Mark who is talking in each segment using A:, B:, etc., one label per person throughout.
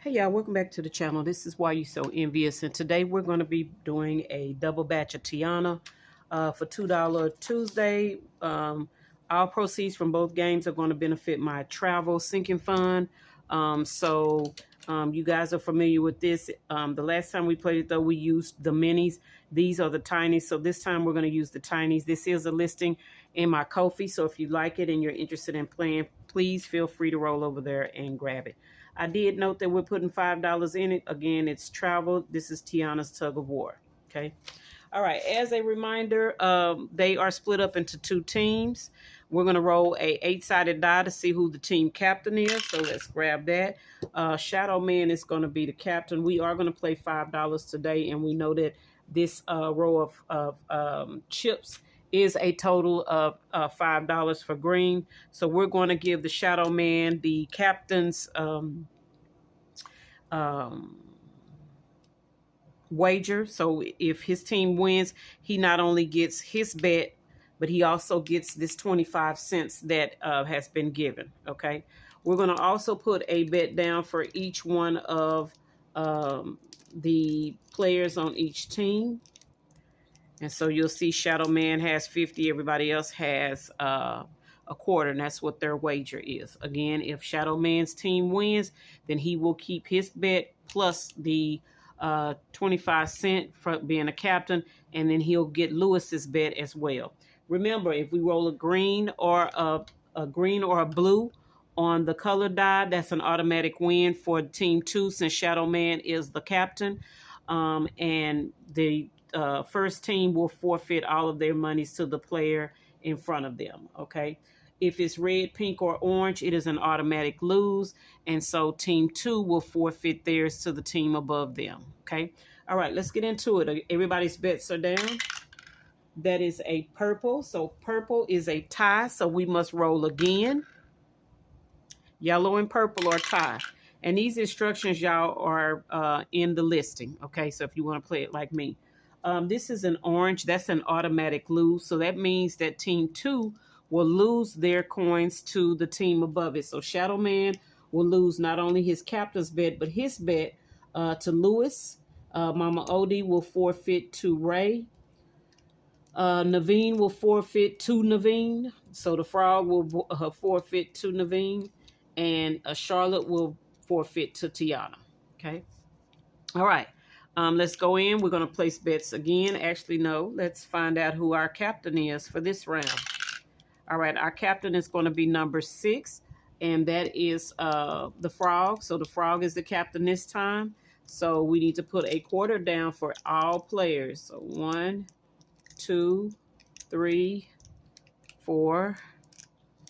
A: Hey y'all, welcome back to the channel. This is Why You So Envious, and today we're going to be doing a double batch of Tiana for $2 Tuesday. All proceeds from both games are going to benefit my travel sinking fund. You guys are familiar with this. The last time we played it, though, we used the minis. These are the tinies, so this time we're going to use the tinies. This is a listing in my Ko-fi, so if you like it and you're interested in playing, please feel free to roll over there and grab it. I did note that we're putting $5 in it. Again, it's travel. This is Tiana's Tug of War. Okay. All right. As a reminder, they are split up into two teams. We're going to roll a 8-sided die to see who the team captain is. So let's grab that. Shadow Man is going to be the captain. We are going to play $5 today, and we know that this row of chips is a total of $5 for green. So we're going to give the Shadow Man the captain's wager. So if his team wins, he not only gets his bet, but he also gets this 25 cents that has been given. Okay. We're going to also put a bet down for each one of the players on each team. And so you'll see Shadow Man has 50. Everybody else has a quarter, and that's what their wager is. Again, if Shadow Man's team wins, then he will keep his bet plus the 25 cent for being a captain, and then he'll get Lewis's bet as well. Remember, if we roll a green or a blue on the color die, that's an automatic win for team 2 since Shadow Man is the captain. And the first team will forfeit all of their monies to the player in front of them. Okay. If it's red, pink, or orange, it is an automatic lose. And so team 2 will forfeit theirs to the team above them. Okay. All right, let's get into it. Everybody's bets are down. That is a purple. So purple is a tie. So we must roll again. Yellow and purple are tie. And these instructions, y'all, are in the listing. Okay. So if you want to play it like me. This is an orange. That's an automatic lose. So that means that team 2 will lose their coins to the team above it. So Shadow Man will lose not only his captain's bet, but his bet to Lewis. Mama Odie will forfeit to Ray. Naveen will forfeit to Naveen. So the frog will forfeit to Naveen. And Charlotte will forfeit to Tiana. Okay. All right. Let's go in. We're going to place bets again. Actually, no. Let's find out who our captain is for this round. All right. Our captain is going to be number 6. And that is the frog. So the frog is the captain this time. So we need to put a quarter down for all players. So 1, 2, 3, 4,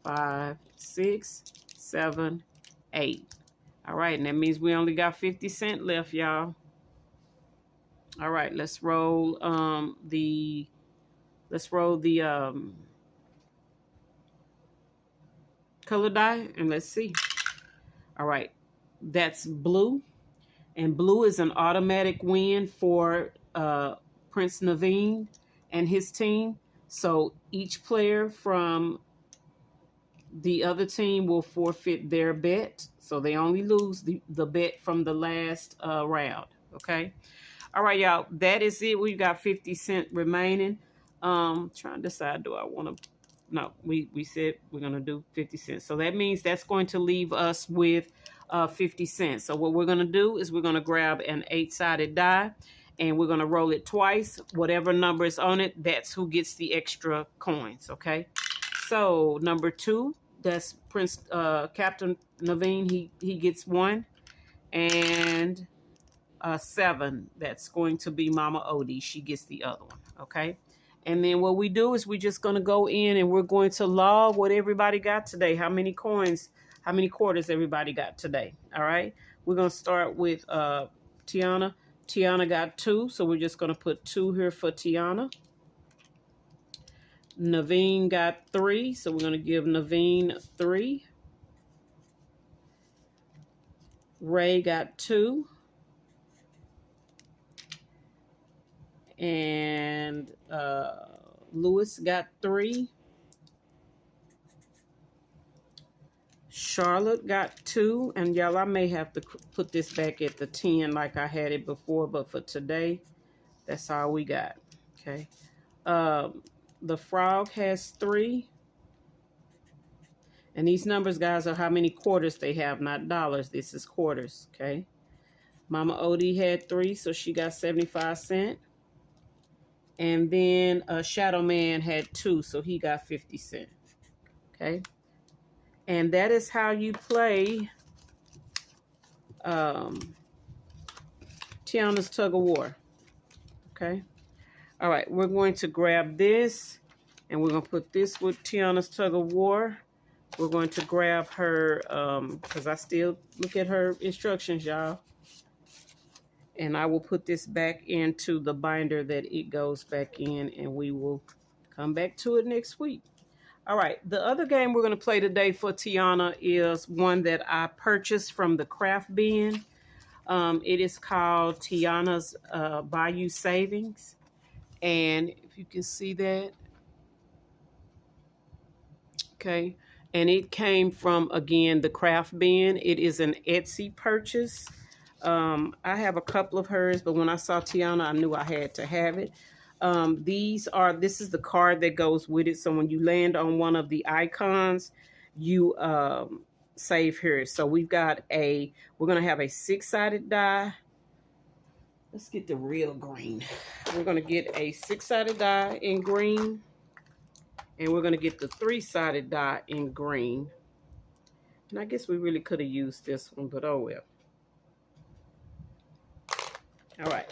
A: 5, 6, 7, 8. All right. And that means we only got 50 cents left, y'all. All right, let's roll the color die, and let's see. All right, that's blue, and blue is an automatic win for Prince Naveen and his team. So each player from the other team will forfeit their bet. So they only lose the bet from the last round. Okay. All right, y'all, that is it. We've got 50 cents remaining. Trying to decide, do I want to, no, we said we're going to do 50 cents. So that means that's going to leave us with 50 cents. So what we're going to do is we're going to grab an 8-sided die and we're going to roll it twice. Whatever number is on it, that's who gets the extra coins, okay? So number 2, that's Captain Naveen, he gets 1. And 7, that's going to be Mama Odie. She gets the other one, okay? And then what we do is we're just going to go in and we're going to log what everybody got today. How many coins, how many quarters everybody got today, all right? We're going to start with Tiana. Tiana got 2, so we're just going to put 2 here for Tiana. Naveen got 3, so we're going to give Naveen 3. Ray got 2. And Lewis got 3. Charlotte got 2. And y'all, I may have to put this back at the 10 like I had it before. But for today, that's all we got. Okay. The frog has 3. And these numbers, guys, are how many quarters they have, not dollars. This is quarters, okay? Mama Odie had 3, so she got 75 cents. And then Shadow Man had 2, so he got 50 cents, okay? And that is how you play Tiana's Tug of War, okay? All right, we're going to grab this, and we're going to put this with Tiana's Tug of War. We're going to grab her, because I still look at her instructions, y'all. And I will put this back into the binder that it goes back in, and we will come back to it next week. All right, the other game we're going to play today for Tiana is one that I purchased from the craft bin. It is called Tiana's Bayou Savings. And if you can see that, okay. And it came from, again, the craft bin. It is an Etsy purchase. I have a couple of hers, but when I saw Tiana, I knew I had to have it. This is the card that goes with it. So when you land on one of the icons, you save here. So we're going to have a 6-sided die. Let's get the real green. We're going to get a 6-sided die in green. And we're going to get the 3-sided die in green. And I guess we really could have used this one, but oh well. All right.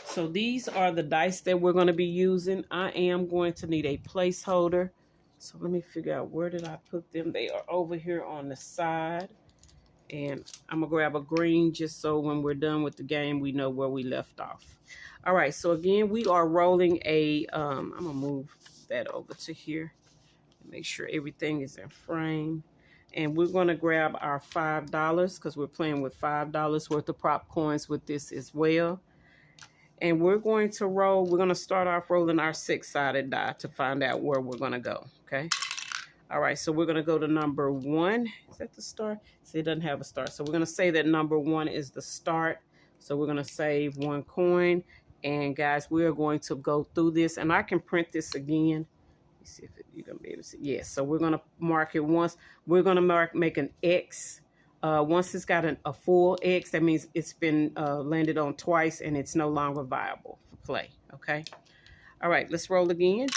A: So these are the dice that we're going to be using. I am going to need a placeholder. So let me figure out, where did I put them? They are over here on the side. And I'm going to grab a green just so when we're done with the game, we know where we left off. All right. So again, we are rolling a, I'm going to move that over to here. Make sure everything is in frame. And we're going to grab our $5 because we're playing with $5 worth of prop coins with this as well. And we're going to roll. We're going to start off rolling our 6-sided die to find out where we're going to go. Okay. All right. So we're going to go to number 1. Is that the start? See, it doesn't have a start. So we're going to say that number 1 is the start. So we're going to save 1 coin. And guys, we are going to go through this. And I can print this again. Let's see if you're going to be able to see. Yes. So we're going to mark it once. We're going to make an X. Once it's got a full X, that means it's been landed on twice and it's no longer viable for play. Okay. All right. Let's roll again.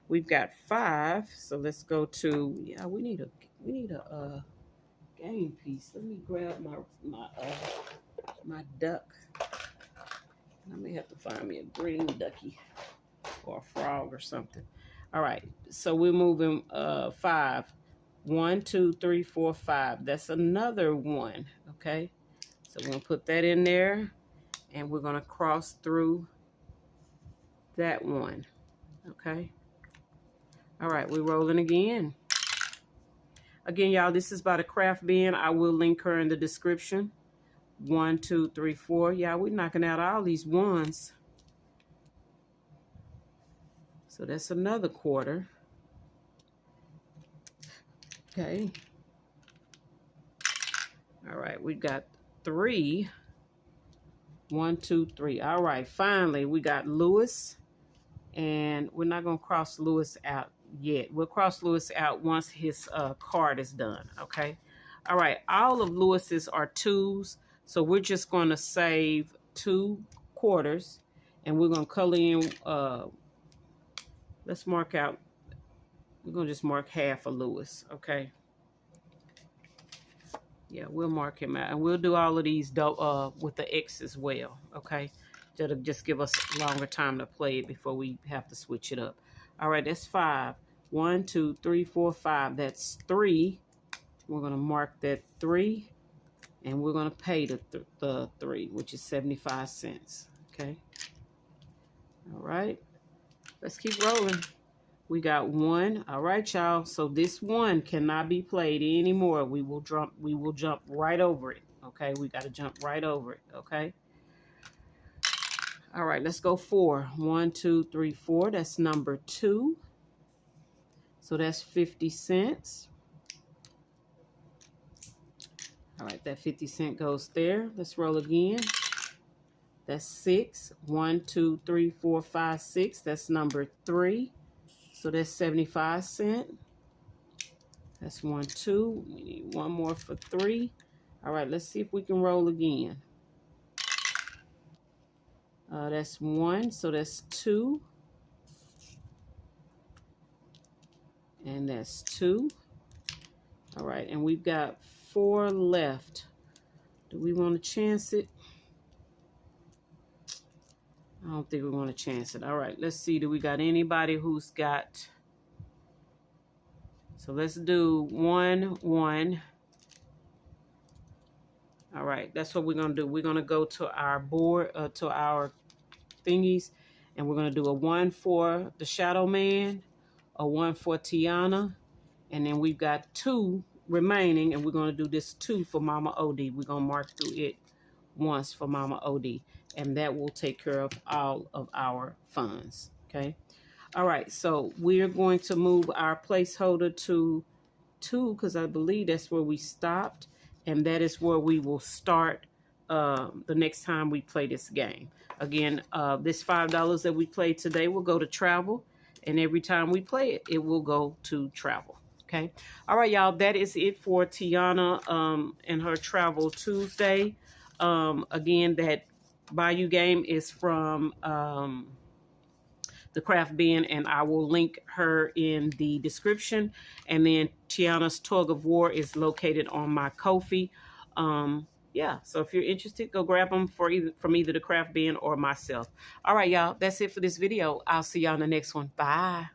A: We've got 5. So let's go to, yeah, we need a game piece. Let me grab my duck. I may have to find me a green ducky or a frog or something. All right. So we're moving 5. 1, 2, 3, 4, 5. That's another 1. Okay. So we're going to put that in there and we're going to cross through that 1. Okay. All right. We're rolling again. Again, y'all, this is by the craft bin. I will link her in the description. 1, 2, 3, 4. Yeah, we're knocking out all these 1s. So that's another quarter. Okay. All right, we got 3. 1, 2, 3. All right, finally we got Lewis, and we're not gonna cross Lewis out yet. We'll cross Lewis out once his card is done. Okay. All right, all of Lewis's are 2s, so we're just gonna save 2 quarters, and we're gonna color in. Let's mark out. We're going to just mark half of Lewis, okay? Yeah, we'll mark him out. And we'll do all of these with the X as well, okay? That'll just give us longer time to play it before we have to switch it up. All right, that's 5. 1, 2, 3, 4, 5. That's 3. We're going to mark that 3. And we're going to pay the 3, which is 75 cents, okay? All right. Let's keep rolling. We got 1. All right, y'all. So this 1 cannot be played anymore. We will jump right over it. Okay. We got to jump right over it. Okay. All right. Let's go 4. 1, 2, 3, 4. That's number 2. So that's 50 cents. All right, that 50 cent goes there. Let's roll again. That's 6. 1, 2, 3, 4, 5, 6. That's number 3. So that's 75 cents. That's 1, 2. We need one more for 3. All right, let's see if we can roll again. That's 1, so that's 2. And that's 2. All right, and we've got 4 left. Do we want to chance it? I don't think we want to chance it. All right, let's see. Do we got anybody who's got... So let's do 1, 1. All right, that's what we're going to do. We're going to go to our board, to our thingies, and we're going to do a 1 for the Shadow Man, a 1 for Tiana, and then we've got 2 remaining, and we're going to do this 2 for Mama OD. We're going to mark through it once for Mama OD, and that will take care of all of our funds, okay? All right, so we're going to move our placeholder to 2 because I believe that's where we stopped, and that is where we will start the next time we play this game. Again, this $5 that we played today will go to travel, and every time we play it, it will go to travel. Okay. All right, y'all. That is it for Tiana and her Travel Tuesday. Again, that Bayou game is from the Craft Bin, and I will link her in the description. And then Tiana's Tug of War is located on my Ko-fi. Yeah, so if you're interested, go grab them from either the Craft Bin or myself. All right, y'all. That's it for this video. I'll see y'all in the next one. Bye.